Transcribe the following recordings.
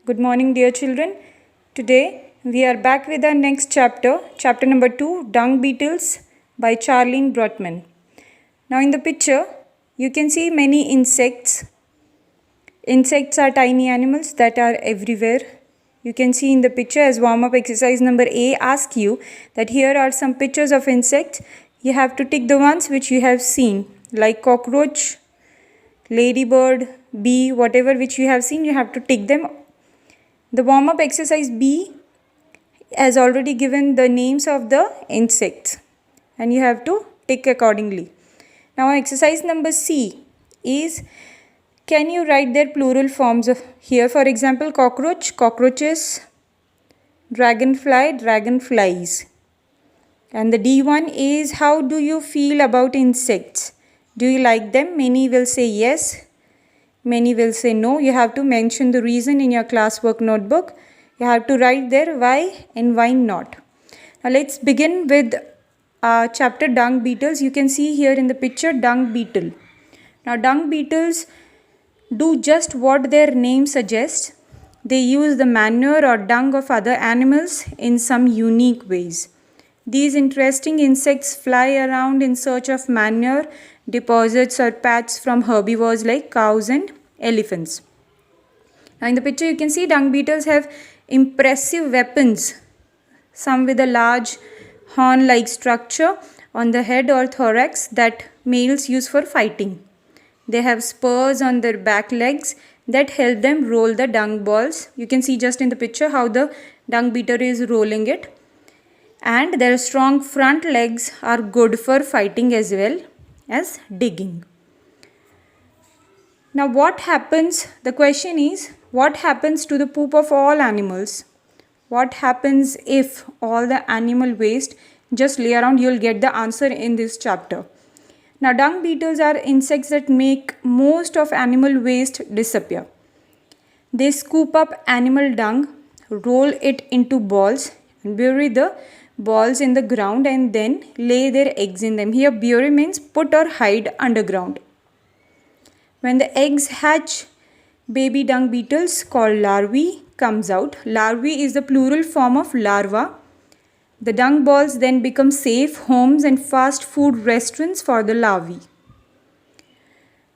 Good morning, dear children. Today we are back with our next chapter, chapter number 2, Dung Beetles by Charlene Brotman. Now, in the picture, you can see many insects. Insects are tiny animals that are everywhere. You can see in the picture as warm-up exercise number A asks you that here are some pictures of insects. You have to tick the ones which you have seen, like cockroach, ladybird, bee, whatever which you have seen, you have to tick them. The warm-up exercise B has already given the names of the insects and you have to tick accordingly. Now exercise number C is, can you write their plural forms of here? For example, cockroach, cockroaches, dragonfly, dragonflies. And the D one is, how do you feel about insects? Do you like them? Many will say yes. Many will say no. You have to mention the reason in your classwork notebook. You have to write there why and why not. Now let's begin with chapter dung beetles. You can see here in the picture dung beetle. Now dung beetles do just what their name suggests. They use the manure or dung of other animals in some unique ways. These interesting insects fly around in search of manure deposits or pats from herbivores like cows and elephants. Now in the picture you can see dung beetles have impressive weapons, some with a large horn-like structure on the head or thorax that males use for fighting. They have spurs on their back legs that help them roll the dung balls. You can see just in the picture how the dung beetle is rolling it. And their strong front legs are good for fighting as well as digging. Now what happens, the question is, what happens to the poop of all animals? What happens if all the animal waste just lay around? You will get the answer in this chapter. Now dung beetles are insects that make most of animal waste disappear. They scoop up animal dung, roll it into balls and bury the balls in the ground and then lay their eggs in them. Here bury means put or hide underground. When the eggs hatch, baby dung beetles called larvae comes out. Larvae is the plural form of larva. The dung balls then become safe homes and fast food restaurants for the larvae.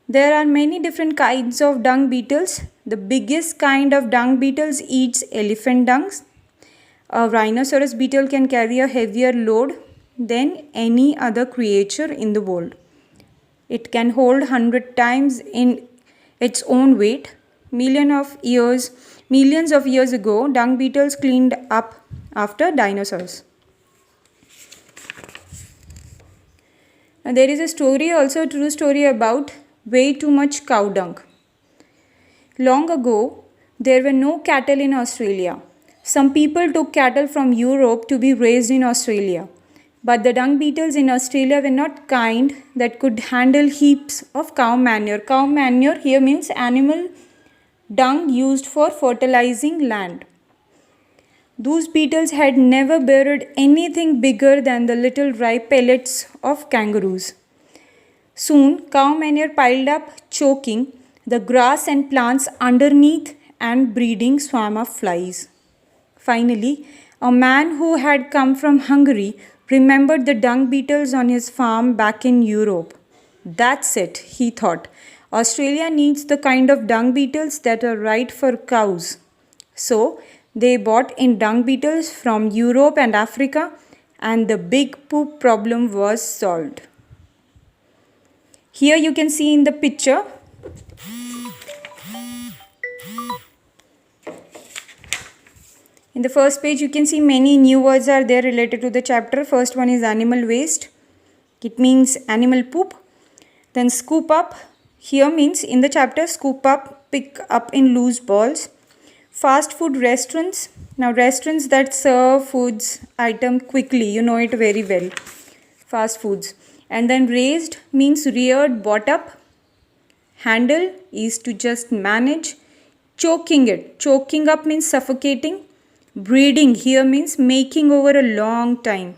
There are many different kinds of dung beetles. The biggest kind of dung beetles eats elephant dungs. A rhinoceros beetle can carry a heavier load than any other creature in the world. It can hold 100 times in its own weight. Millions of years ago, dung beetles cleaned up after dinosaurs. Now, there is a story, also a true story about way too much cow dung. Long ago, there were no cattle in Australia. Some people took cattle from Europe to be raised in Australia. But the dung beetles in Australia were not kind that could handle heaps of cow manure. Cow manure here means animal dung used for fertilizing land. Those beetles had never buried anything bigger than the little dry pellets of kangaroos. Soon, cow manure piled up, choking the grass and plants underneath and breeding swarm of flies. Finally, a man who had come from Hungary remembered the dung beetles on his farm back in Europe. That's it, he thought. Australia needs the kind of dung beetles that are right for cows. So, they bought in dung beetles from Europe and Africa, and the big poop problem was solved. Here you can see in the picture, in the first page you can see many new words are there related to the chapter. First one is animal waste. It means animal poop. Then scoop up. Here means in the chapter scoop up, pick up in loose balls. Fast food restaurants. Now restaurants that serve foods item quickly. You know it very well. Fast foods. And then raised means reared, brought up. Handle is to just manage. Choking it. Choking up means suffocating. Breeding here means making over a long time.